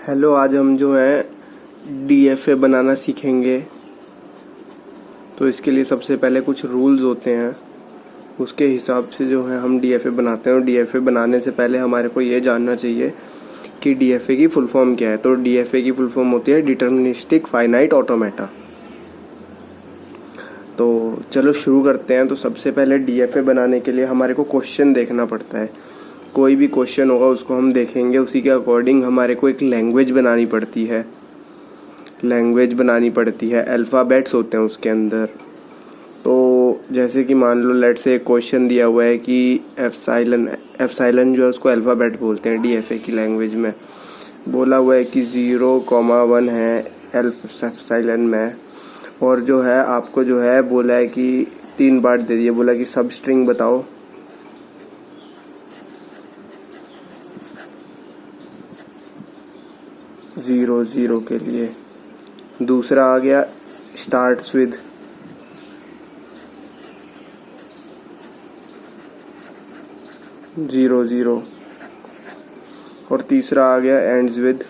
Hello, आज हम जो है डीएफए बनाना सीखेंगे। तो इसके लिए सबसे पहले कुछ रूल्स होते हैं, उसके हिसाब से जो है हम डीएफए बनाते हैं। और डीएफए बनाने से पहले हमारे को ये जानना चाहिए कि डीएफए की फुल फॉर्म क्या है। तो डीएफए की फुल फॉर्म होती है डिटर्मिनिस्टिक फाइनाइट ऑटोमेटा। तो चलो शुरू करते हैं। तो सबसे पहले डीएफए बनाने के लिए हमारे को क्वेश्चन देखना पड़ता है। कोई भी क्वेश्चन होगा उसको हम देखेंगे, उसी के अकॉर्डिंग हमारे को एक लैंग्वेज बनानी पड़ती है। अल्फ़ाबेट्स होते हैं उसके अंदर। तो जैसे कि मान लो लेट से एक क्वेश्चन दिया हुआ है कि एप्सिलॉन जो है उसको अल्फ़ाबेट बोलते हैं डीएफए की लैंग्वेज में। बोला हुआ है कि 0,1 है एप्सिलॉन में, और जो है आपको जो है बोला है कि 3 बार दे दिए, बोला कि सब स्ट्रिंग बताओ। ज़ीरो के लिए। दूसरा आ गया स्टार्ट्स विद 0, और तीसरा आ गया एंड्स विद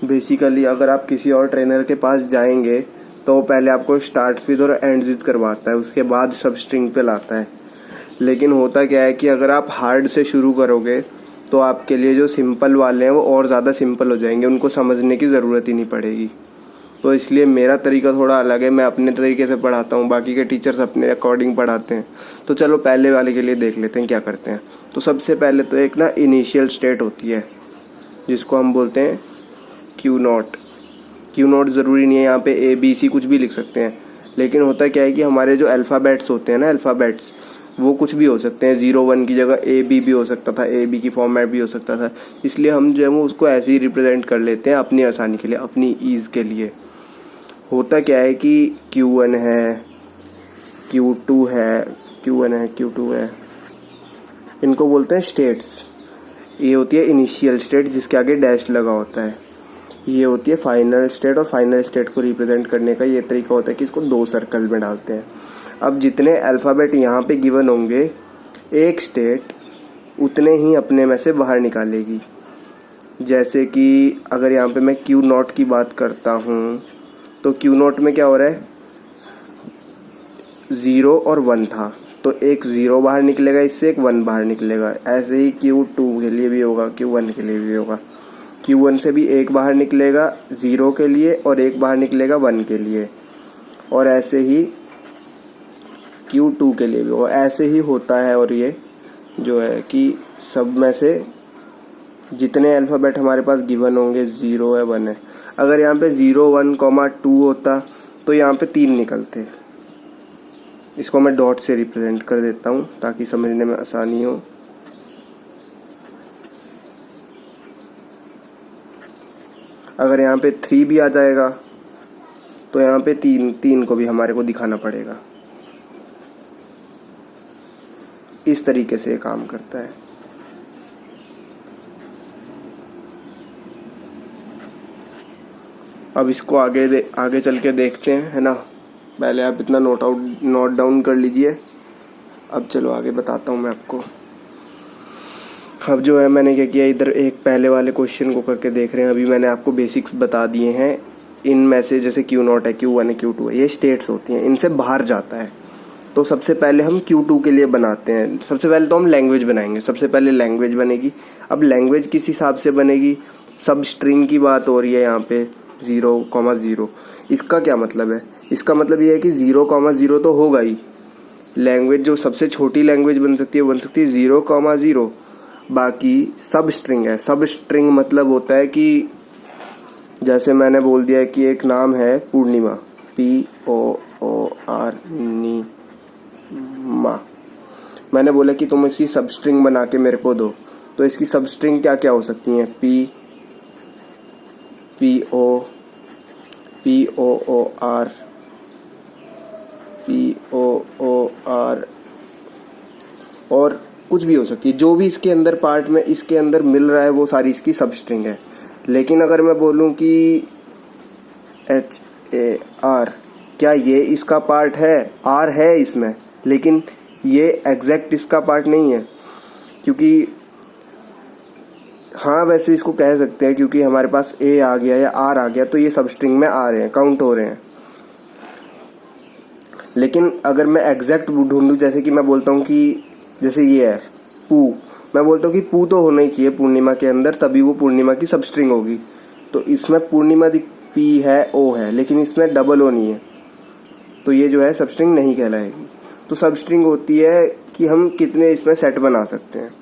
बेसिकली अगर आप किसी और ट्रेनर के पास जाएंगे तो पहले आपको स्टार्ट्स विद और एंड्स विद करवाता है, उसके बाद सब स्ट्रिंग पे लाता है। लेकिन होता क्या है कि अगर आप हार्ड से शुरू करोगे तो आपके लिए जो सिंपल वाले हैं वो और ज़्यादा सिंपल हो जाएंगे, उनको समझने की ज़रूरत ही नहीं पड़ेगी। तो इसलिए मेरा तरीका थोड़ा अलग है, मैं अपने तरीके से पढ़ाता हूँ, बाकी के टीचर्स अपने अकॉर्डिंग पढ़ाते हैं। तो चलो पहले वाले के लिए देख लेते हैं क्या करते हैं। तो सबसे पहले तो एक ना इनिशियल स्टेट होती है जिसको हम बोलते हैं क्यू नॉट ज़रूरी नहीं है, यहाँ पे ABC कुछ भी लिख सकते हैं। लेकिन होता क्या है कि हमारे जो अल्फ़ाबेट्स होते हैं ना, अल्फ़ाबेट्स वो कुछ भी हो सकते हैं। 0, 1 की जगह AB भी हो सकता था, AB की फॉर्मेट भी हो सकता था। इसलिए हम जो है वो उसको ऐसे ही रिप्रेजेंट कर लेते हैं अपनी आसानी के लिए, अपनी ईज़ के लिए। होता क्या है कि Q1 है, Q2 है, इनको बोलते हैं स्टेट्स। ये होती है इनिशियल स्टेट जिसके आगे डैश लगा होता है। ये होती है फाइनल स्टेट, और फाइनल स्टेट को रिप्रेजेंट करने का ये तरीका होता है कि इसको 2 सर्कल में डालते हैं। अब जितने अल्फ़ाबेट यहाँ पे गिवन होंगे, एक स्टेट उतने ही अपने में से बाहर निकालेगी। जैसे कि अगर यहाँ पे मैं Q0 की बात करता हूँ तो Q0 में क्या हो रहा है, 0 और 1 था, तो एक 0 बाहर निकलेगा, इससे एक 1 बाहर निकलेगा। ऐसे ही Q2 के लिए भी होगा, Q1 के लिए भी होगा। Q1 से भी एक बाहर निकलेगा 0 के लिए, और एक बाहर निकलेगा 1 के लिए, और ऐसे ही Q2 के लिए भी होगा। ऐसे ही होता है। और ये जो है कि सब में से जितने अल्फ़ाबेट हमारे पास गिवन होंगे 0 है 1 है। अगर यहाँ पे 0, 1, 2 होता तो यहाँ पे 3 निकलते। इसको मैं डॉट से रिप्रेजेंट कर देता हूँ ताकि समझने में आसानी हो। अगर यहाँ पे 3 भी आ जाएगा तो यहाँ पे 3 को भी हमारे को दिखाना पड़ेगा। इस तरीके से ये काम करता है। अब इसको आगे चल के देखते हैं, है ना। पहले आप इतना नोट डाउन कर लीजिए। अब चलो आगे बताता हूँ मैं आपको। अब जो है मैंने क्या किया, इधर एक पहले वाले क्वेश्चन को करके देख रहे हैं। अभी मैंने आपको बेसिक्स बता दिए हैं। इनमें से जैसे Q0 है, Q1 है, Q2 है, ये स्टेट्स होती हैं, इनसे बाहर जाता है। तो सबसे पहले हम Q2 के लिए बनाते हैं। सबसे पहले तो हम लैंग्वेज बनाएंगे। सबसे पहले लैंग्वेज बनेगी। अब लैंग्वेज किस हिसाब से बनेगी, सब स्ट्रिंग की बात हो रही है यहाँ पे, 0,0। इसका क्या मतलब है, इसका मतलब ये है कि 0,0 तो होगा ही। लैंग्वेज जो सबसे छोटी लैंग्वेज बन सकती है 0,0। बाकी सब स्ट्रिंग है। सब स्ट्रिंग मतलब होता है कि जैसे मैंने बोल दिया कि एक नाम है पूर्णिमा, POOR मा। मैंने बोला कि तुम इसकी सब स्ट्रिंग बना के मेरे को दो। तो इसकी सब स्ट्रिंग क्या क्या हो सकती हैं, POOR और कुछ भी हो सकती है। जो भी इसके अंदर पार्ट में इसके अंदर मिल रहा है वो सारी इसकी सब स्ट्रिंग है। लेकिन अगर मैं बोलूं कि HAR, क्या ये इसका पार्ट है, R है इसमें, लेकिन ये एग्जैक्ट इसका पार्ट नहीं है, क्योंकि हाँ वैसे इसको कह सकते हैं, क्योंकि हमारे पास ए आ गया या आर आ गया तो ये सब स्ट्रिंग में आ रहे हैं, काउंट हो रहे हैं। लेकिन अगर मैं एग्जैक्ट ढूंढूं, जैसे कि मैं बोलता हूँ कि जैसे ये है पू, मैं बोलता हूँ कि पू तो होना ही चाहिए पूर्णिमा के अंदर, तभी वो पूर्णिमा की सब स्ट्रिंग होगी। तो इसमें पूर्णिमा पी है, ओ है, लेकिन इसमें डबल ओ नहीं है, तो ये जो है सब स्ट्रिंग नहीं कहलाएगी। तो सब स्ट्रिंग होती है कि हम कितने इसमें सेट बना सकते हैं।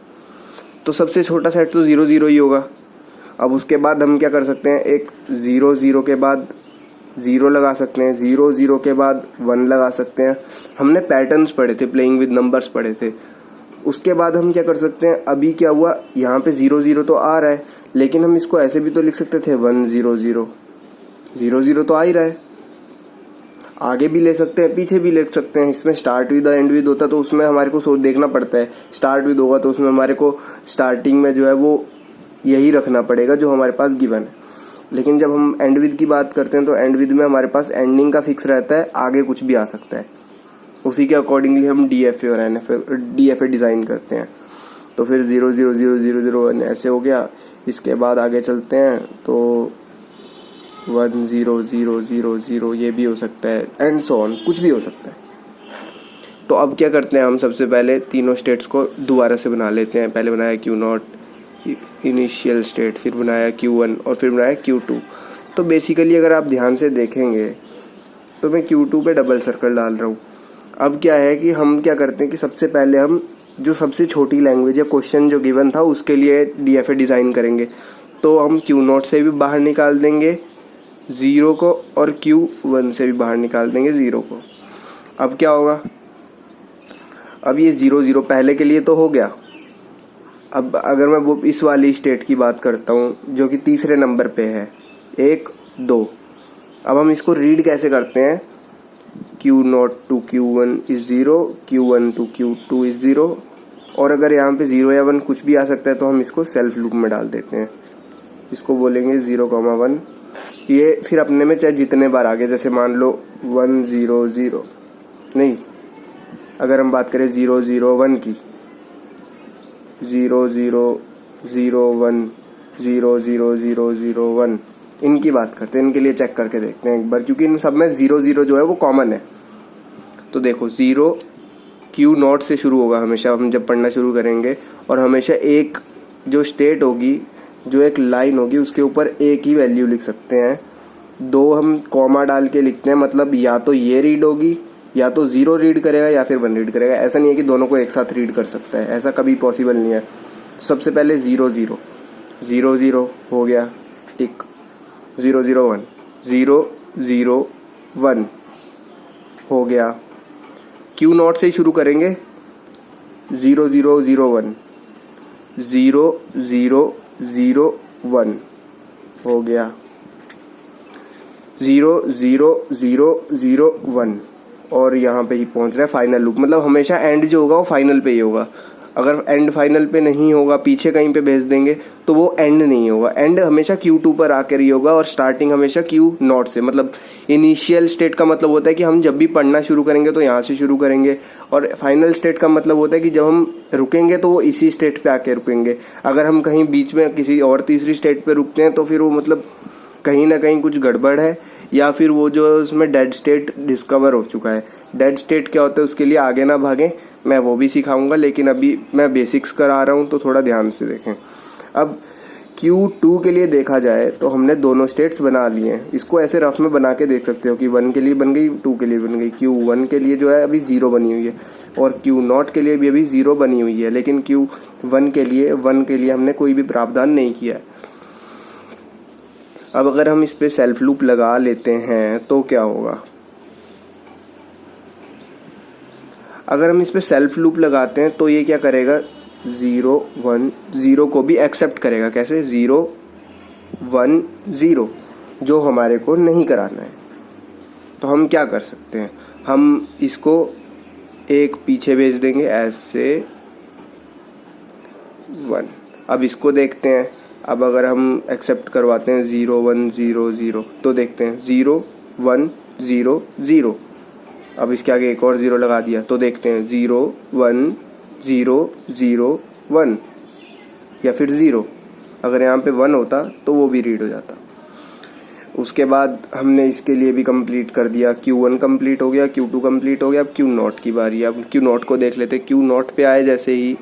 तो सबसे छोटा सेट तो 0 0 ही होगा। अब उसके बाद हम क्या कर सकते हैं, एक 0 0 के बाद 0 लगा सकते हैं, 0 0 के बाद 1 लगा सकते हैं। हमने पैटर्न्स पढ़े थे, प्लेइंग विद नंबर्स पढ़े थे। उसके बाद हम क्या कर सकते हैं, अभी क्या हुआ, यहाँ पे 0 0 तो आ रहा है, लेकिन हम इसको ऐसे भी तो लिख सकते थे 1 0 0, 0 0 तो आ ही रहा है। आगे भी ले सकते हैं, पीछे भी ले सकते हैं। इसमें स्टार्ट विद एंड विद होता तो उसमें हमारे को सोच देखना पड़ता है। स्टार्ट विद होगा तो उसमें हमारे को स्टार्टिंग में जो है वो यही रखना पड़ेगा जो हमारे पास गिवन है। लेकिन जब हम एंड विद की बात करते हैं तो एंड विद में हमारे पास एंडिंग का फिक्स रहता है, आगे कुछ भी आ सकता है। उसी के अकॉर्डिंगली हम DFA और DFA डिज़ाइन करते हैं। तो फिर 0 0 0 0 0 1 ऐसे हो गया। इसके बाद आगे चलते हैं तो 1 0 0 0 0 ये भी हो सकता है, एंड सो ऑन, कुछ भी हो सकता है। तो अब क्या करते हैं, हम सबसे पहले तीनों स्टेट्स को दोबारा से बना लेते हैं। पहले बनाया Q0 इनिशियल स्टेट, फिर बनाया Q1 और फिर बनाया Q2। तो बेसिकली अगर आप ध्यान से देखेंगे तो मैं Q2 पे डबल सर्कल डाल रहा हूँ। अब क्या है कि हम क्या करते हैं कि सबसे पहले हम जो सबसे छोटी लैंग्वेज या क्वेश्चन जो गिवन था उसके लिए DFA डिज़ाइन करेंगे। तो हम Q0 से भी बाहर निकाल देंगे 0 को और Q1 से भी बाहर निकाल देंगे 0 को। अब क्या होगा, अब ये 0 0 पहले के लिए तो हो गया। अब अगर मैं वो इस वाली स्टेट की बात करता हूँ जो कि तीसरे नंबर पे है 1 2, अब हम इसको रीड कैसे करते हैं, Q0 to Q1 is 0, Q1 to Q2 is 0। और अगर यहाँ पे 0 या 1 कुछ भी आ सकता है तो हम इसको सेल्फ लूप में डाल देते हैं। इसको बोलेंगे 0 1, ये फिर अपने में चाहे जितने बार आगे, जैसे मान लो 1 0 0 नहीं, अगर हम बात करें 0 0 1 की, 0 0 0 1 0 0 0 0 1 इनकी बात करते हैं। इनके लिए चेक करके देखते हैं एक बार, क्योंकि इन सब में 0 0 जो है वो कॉमन है। तो देखो 0 Q0 से शुरू होगा हमेशा, हम जब पढ़ना शुरू करेंगे, और हमेशा एक जो स्टेट होगी, जो एक लाइन होगी, उसके ऊपर एक ही वैल्यू लिख सकते हैं। 2 हम कॉमा डाल के लिखते हैं, मतलब या तो ये रीड होगी, या तो 0 रीड करेगा या फिर 1 रीड करेगा। ऐसा नहीं है कि दोनों को एक साथ रीड कर सकता है, ऐसा कभी पॉसिबल नहीं है। सबसे पहले 0 0 0 0 हो गया, टिक, 0 0 1 0 0 1 हो गया। Q0 से ही शुरू करेंगे, 0 0 0 1 0 0 0 1 हो गया, 0 0 0 0 1, और यहाँ पे ही पहुँच रहा है फाइनल लूप। मतलब हमेशा एंड जो होगा वो फाइनल पे ही होगा। अगर एंड फाइनल पे नहीं होगा, पीछे कहीं पे भेज देंगे तो वो एंड नहीं होगा। एंड हमेशा Q2 पर आकर ही होगा, और स्टार्टिंग हमेशा Q0 से। मतलब इनिशियल स्टेट का मतलब होता है कि हम जब भी पढ़ना शुरू करेंगे तो यहाँ से शुरू करेंगे, और फाइनल स्टेट का मतलब होता है कि जब हम रुकेंगे तो वो इसी स्टेट पे आके रुकेंगे। अगर हम कहीं बीच में किसी और तीसरी स्टेट पे रुकते हैं तो फिर वो मतलब कहीं ना कहीं कुछ गड़बड़ है, या फिर वो जो उसमें डेड स्टेट डिस्कवर हो चुका है। डेड स्टेट क्या होता है उसके लिए आगे ना भागें, मैं वो भी सिखाऊंगा, लेकिन अभी मैं बेसिक्स करा रहा हूँ तो थोड़ा ध्यान से देखें। अब Q2 के लिए देखा जाए तो हमने दोनों स्टेट्स बना लिए हैं। इसको ऐसे रफ में बना के देख सकते हो कि 1 के लिए बन गई, 2 के लिए बन गई। Q1 के लिए जो है अभी 0 बनी हुई है, और Q0 के लिए भी अभी 0 बनी हुई है, लेकिन Q1 के लिए हमने कोई भी प्रावधान नहीं किया है। अब अगर हम इस पे सेल्फ लूप लगा लेते हैं तो क्या होगा, अगर हम इस पे सेल्फ लूप लगाते हैं तो ये क्या करेगा, 0 1 0 को भी एक्सेप्ट करेगा। कैसे, 0 1 0 जो हमारे को नहीं कराना है। तो हम क्या कर सकते हैं, हम इसको एक पीछे भेज देंगे ऐसे 1। अब इसको देखते हैं, अब अगर हम एक्सेप्ट करवाते हैं 0 1 0 0 तो देखते हैं 0 1 0 0 अब इसके आगे एक और 0 लगा दिया तो देखते हैं 0 1 0 0 1 या फिर 0। अगर यहाँ पे 1 होता तो वो भी रीड हो जाता। उसके बाद हमने इसके लिए भी कंप्लीट कर दिया। Q1 कंप्लीट हो गया, Q2 कंप्लीट हो गया। अब Q0 की बारी है। अब Q0 को देख लेते। Q0 पे आए जैसे ही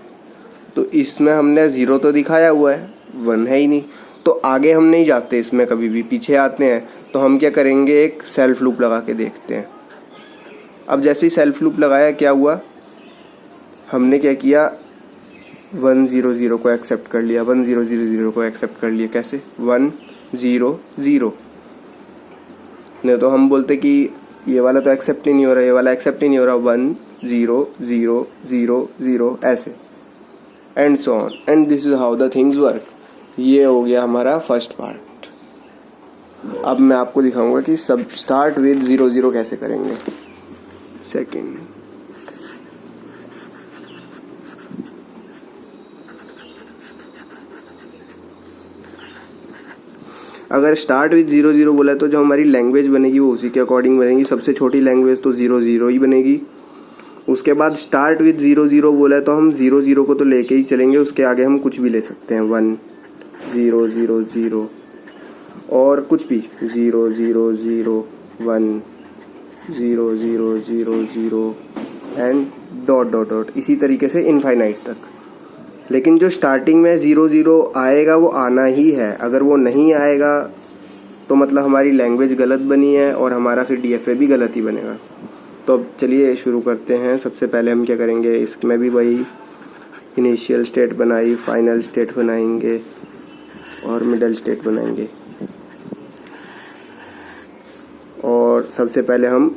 तो इसमें हमने 0 तो दिखाया हुआ है, 1 है ही नहीं। तो आगे हम नहीं जाते इसमें, कभी भी पीछे आते हैं। तो हम क्या करेंगे, एक सेल्फ लूप लगा के देखते हैं। अब जैसे ही सेल्फ लूप लगाया क्या हुआ, हमने क्या किया 1 0 0 को एक्सेप्ट कर लिया, 1 0 0 0 को एक्सेप्ट कर लिया। कैसे 1 0 0, नहीं तो हम बोलते कि ये वाला तो एक्सेप्ट ही नहीं हो रहा, ये वाला एक्सेप्ट ही नहीं हो रहा। 1 0 0 0 0 ऐसे and so on, and this is how the things work. ये हो गया हमारा फर्स्ट पार्ट। अब मैं आपको दिखाऊंगा कि सब स्टार्ट विद 0 0 कैसे करेंगे। सेकंड, अगर स्टार्ट विद 0 0 बोला तो जो हमारी लैंग्वेज बनेगी वो उसी के अकॉर्डिंग बनेगी। सबसे छोटी लैंग्वेज तो 0 0 ही बनेगी। उसके बाद स्टार्ट विद 0 0 बोला तो हम 0 0 को तो लेके ही चलेंगे, उसके आगे हम कुछ भी ले सकते हैं। 1 0 0 0 और कुछ भी 0 0 0 1 0 0 0 0 एंड डॉट डॉट डॉट, इसी तरीके से इनफाइनाइट तक। लेकिन जो स्टार्टिंग में 0 0 आएगा वो आना ही है। अगर वो नहीं आएगा तो मतलब हमारी लैंग्वेज गलत बनी है और हमारा फिर DFA भी गलत ही बनेगा। तो अब चलिए शुरू करते हैं। सबसे पहले हम क्या करेंगे, इसमें भी वही इनिशियल स्टेट बनाई, फाइनल स्टेट बनाएंगे और मिडल स्टेट बनाएंगे। और सबसे पहले हम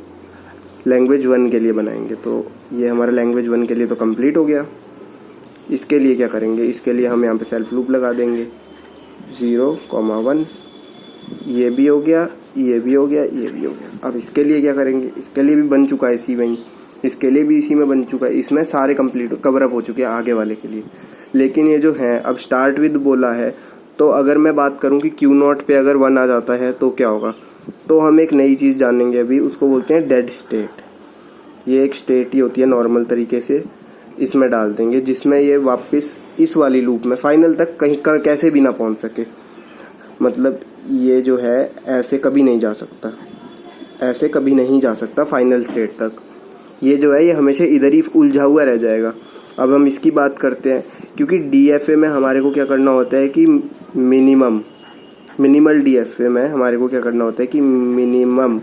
लैंग्वेज 1 के लिए बनाएंगे। तो ये हमारा लैंग्वेज 1 के लिए तो कंप्लीट हो गया। इसके लिए क्या करेंगे, इसके लिए हम यहाँ पे सेल्फ लूप लगा देंगे 0 1, ये भी हो गया, ये भी हो गया, ये भी हो गया। अब इसके लिए क्या करेंगे, इसके लिए भी बन चुका है इसी में ही, इसके लिए भी इसी में बन चुका है। इसमें सारे कंप्लीट कवर अप हो चुके हैं आगे वाले के लिए। लेकिन ये जो है अब स्टार्ट विद बोला है, तो अगर मैं बात करूं कि Q0 पे अगर 1 आ जाता है तो क्या होगा, तो हम एक नई चीज़ जानेंगे अभी, उसको बोलते हैं डेड स्टेट। ये एक स्टेट ही होती है नॉर्मल तरीके से, इसमें डाल देंगे जिसमें ये वापस इस वाली लूप में फाइनल तक कहीं कैसे भी ना पहुंच सके। मतलब ये जो है ऐसे कभी नहीं जा सकता, ऐसे कभी नहीं जा सकता फाइनल स्टेट तक। ये जो है ये हमेशा इधर ही उलझा हुआ रह जाएगा। अब हम इसकी बात करते हैं, क्योंकि DFA में हमारे को क्या करना होता है कि मिनिमल DFA में हमारे को क्या करना होता है कि minimum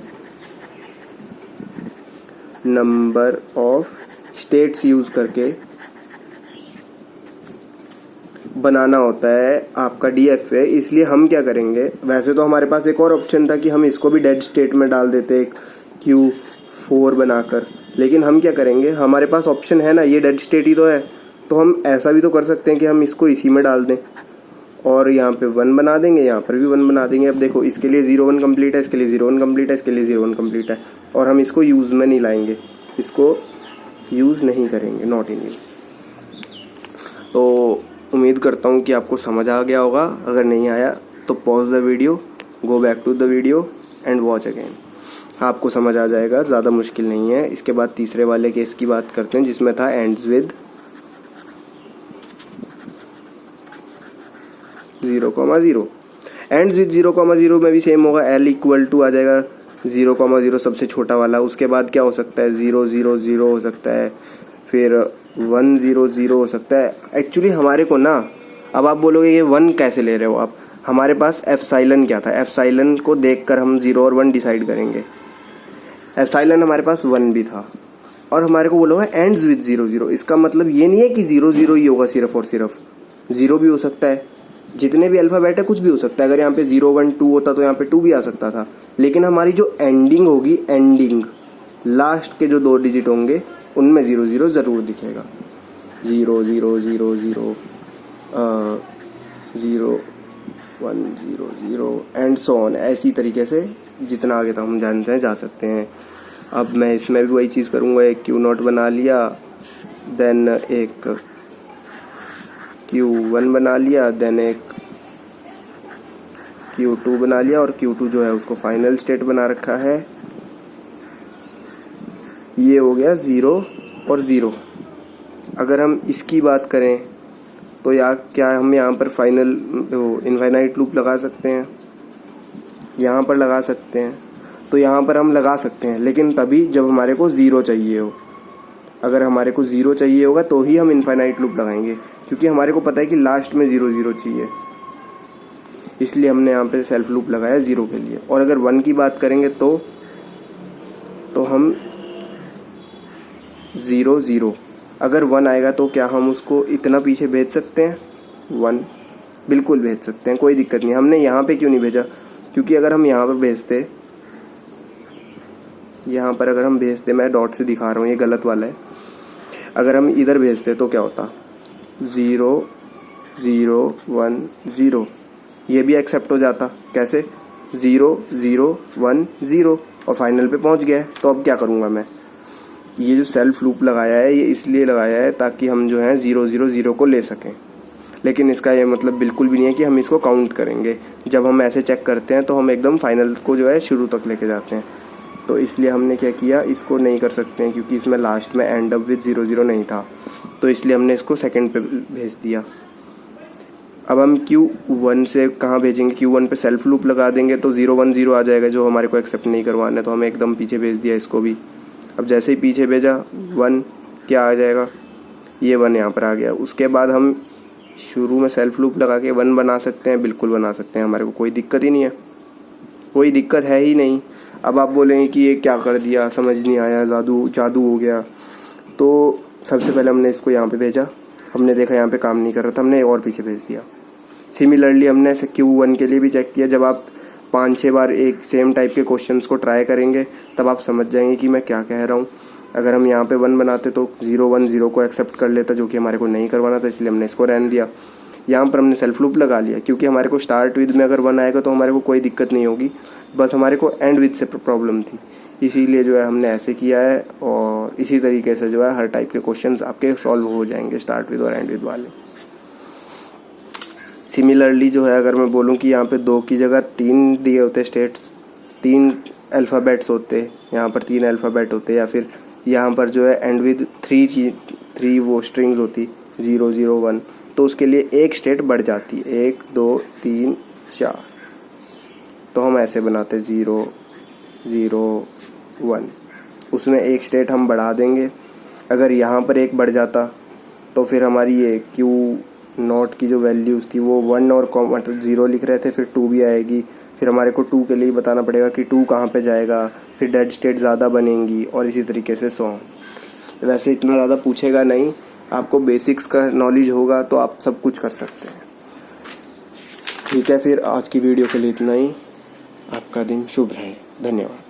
number of states use करके बनाना होता है आपका DFA। इसलिए हम क्या करेंगे, वैसे तो हमारे पास एक और ऑप्शन था कि हम इसको भी डेड स्टेट में डाल देते एक Q4 बनाकर, लेकिन हम क्या करेंगे, हमारे पास ऑप्शन है ना, ये डेड स्टेट ही तो है, तो हम ऐसा भी तो कर सकते हैं कि हम इसको इसी में डाल दें और यहाँ पे 1 बना देंगे, यहाँ पर भी 1 बना देंगे। अब देखो इसके लिए 0 1 कंप्लीट है, इसके लिए 0 1 कंप्लीट है, इसके लिए 0 1 कंप्लीट है, और हम इसको यूज़ में नहीं लाएंगे, इसको यूज़ नहीं करेंगे, नॉट इन यूज़। तो उम्मीद करता हूँ कि आपको समझ आ गया होगा। अगर नहीं आया तो pause the video, go back to the video and watch again, आपको समझ आ जाएगा, ज़्यादा मुश्किल नहीं है। इसके बाद तीसरे वाले केस की बात करते हैं जिसमें था एंड्स विद 0 0। एंड्स विद 0 0 में भी सेम होगा, L इक्वल टू आ जाएगा 0 0 सबसे छोटा वाला। उसके बाद क्या हो सकता है, 0 0 0 हो सकता है, फिर 1 0 0 हो सकता है। एक्चुअली हमारे को ना, अब आप बोलोगे ये 1 कैसे ले रहे हो आप, हमारे पास एप्सिलॉन क्या था, एप्सिलॉन को देखकर हम 0 और 1 डिसाइड करेंगे। एप्सिलॉन हमारे पास 1 भी था और हमारे को बोला हुआ एंड्स विद 0 0। इसका मतलब ये नहीं है कि 0 0 ही होगा सिर्फ और सिर्फ, 0 भी हो सकता है, जितने भी अल्फ़ाबेट है कुछ भी हो सकता है। अगर यहाँ पे 0 1 2 होता तो यहाँ पे 2 भी आ सकता था। लेकिन हमारी जो एंडिंग होगी, एंडिंग लास्ट के जो 2 डिजिट होंगे उनमें 0 0 ज़रूर दिखेगा। 0 0 0 0 0 1 0 0 एंड सो ऑन। ऐसी तरीके से जितना आगे तक हम जानते हैं जा सकते हैं। अब मैं इसमें भी वही चीज़ करूँगा, एक Q0 बना लिया, देन एक Q1 बना लिया, देन एक Q2 बना लिया, और Q2 जो है उसको फाइनल स्टेट बना रखा है। ये हो गया 0 और 0। अगर हम इसकी बात करें तो क्या हम यहाँ पर फाइनल इनफाइनाइट लूप लगा सकते हैं, यहाँ पर लगा सकते हैं। तो यहाँ पर हम लगा सकते हैं, लेकिन तभी जब हमारे को 0 चाहिए हो। अगर हमारे को 0 चाहिए होगा तो ही हम इनफाइनाइट लूप लगाएंगे, क्योंकि हमारे को पता है कि लास्ट में 0 0 चाहिए, इसलिए हमने यहाँ पे सेल्फ लूप लगाया 0 के लिए। और अगर 1 की बात करेंगे तो हम 0 0, अगर 1 आएगा तो क्या हम उसको इतना पीछे भेज सकते हैं? 1 बिल्कुल भेज सकते हैं, कोई दिक्कत नहीं। हमने यहाँ पे क्यों नहीं भेजा? क्योंकि अगर हम यहाँ पर भेजते, यहाँ पर अगर हम भेजते, मैं डॉट से दिखा रहा हूँ, ये गलत वाला है। अगर हम इधर भेजते तो क्या होता? 0 0 1 0, ये भी एक्सेप्ट हो जाता। कैसे? 0 0 1 0 और फाइनल पे पहुंच गया है। तो अब क्या करूंगा मैं? ये जो सेल्फ लूप लगाया है ये इसलिए लगाया है ताकि हम जो है 0 0 0 को ले सकें, लेकिन इसका ये मतलब बिल्कुल भी नहीं है कि हम इसको काउंट करेंगे। जब हम ऐसे चेक करते हैं तो हम एकदम फाइनल को जो है शुरू तक लेके जाते हैं। तो इसलिए हमने क्या किया, इसको नहीं कर सकते हैं क्योंकि इसमें लास्ट में एंड अप विद 0 0 नहीं था, तो इसलिए हमने इसको सेकंड पे भेज दिया। अब हम Q1 से कहाँ भेजेंगे? Q1 पे सेल्फ लूप लगा देंगे तो 0 1 0 आ जाएगा, जो हमारे को एक्सेप्ट नहीं करवाना है, तो हमें एकदम पीछे भेज दिया इसको भी। अब जैसे ही पीछे भेजा 1 क्या आ जाएगा? ये 1 यहाँ पर आ गया। उसके बाद हम शुरू में सेल्फ लूप लगा के 1 बना सकते हैं, बिल्कुल बना सकते हैं, हमारे को कोई दिक्कत ही नहीं है, कोई दिक्कत है ही नहीं। अब आप बोलेंगे कि ये क्या कर दिया, समझ नहीं आया, जादू हो गया। तो सबसे पहले हमने इसको यहाँ पे भेजा, हमने देखा यहाँ पे काम नहीं कर रहा था, हमने और पीछे भेज दिया। सिमिलरली हमने ऐसे Q1 के लिए भी चेक किया। जब आप 5-6 बार एक सेम टाइप के क्वेश्चंस को ट्राई करेंगे तब आप समझ जाएंगे कि मैं क्या कह रहा हूँ। अगर हम यहाँ पे 1 बनाते तो 0 1 0 को एक्सेप्ट कर लेता, जो कि हमारे को नहीं करवाना था, इसलिए हमने इसको रहने दिया। यहाँ पर हमने सेल्फ लूप लगा लिया क्योंकि हमारे को स्टार्ट विद में अगर 1 आएगा तो हमारे को कोई दिक्कत नहीं होगी, बस हमारे को एंड विद से प्रॉब्लम थी, इसीलिए जो है हमने ऐसे किया है। और इसी तरीके से जो है हर टाइप के क्वेश्चंस आपके सॉल्व हो जाएंगे, स्टार्ट विद और एंड विद वाले। सिमिलरली जो है अगर मैं बोलूँ कि यहाँ पे 2 की जगह 3 दिए होते स्टेट्स, 3 अल्फ़ाबेट्स होते, यहाँ पर 3 अल्फ़ाबेट होते, या फिर यहाँ पर जो है एंड विद 3 वो स्ट्रिंग्स होती 0 0 1, तो उसके लिए एक स्टेट बढ़ जाती, 1 2 3 4। तो हम ऐसे बनाते 0 0 1, उसमें एक स्टेट हम बढ़ा देंगे। अगर यहाँ पर एक बढ़ जाता तो फिर हमारी ये Q0 की जो वैल्यूज़ थी वो 1 और 0 लिख रहे थे, फिर 2 भी आएगी, फिर हमारे को 2 के लिए बताना पड़ेगा कि 2 कहाँ पे जाएगा, फिर डेड स्टेट ज़्यादा बनेंगी, और इसी तरीके से सो। वैसे इतना ज़्यादा पूछेगा नहीं, आपको बेसिक्स का नॉलेज होगा तो आप सब कुछ कर सकते हैं। ठीक है, फिर आज की वीडियो के लिए इतना ही। आपका दिन शुभ रहे, धन्यवाद।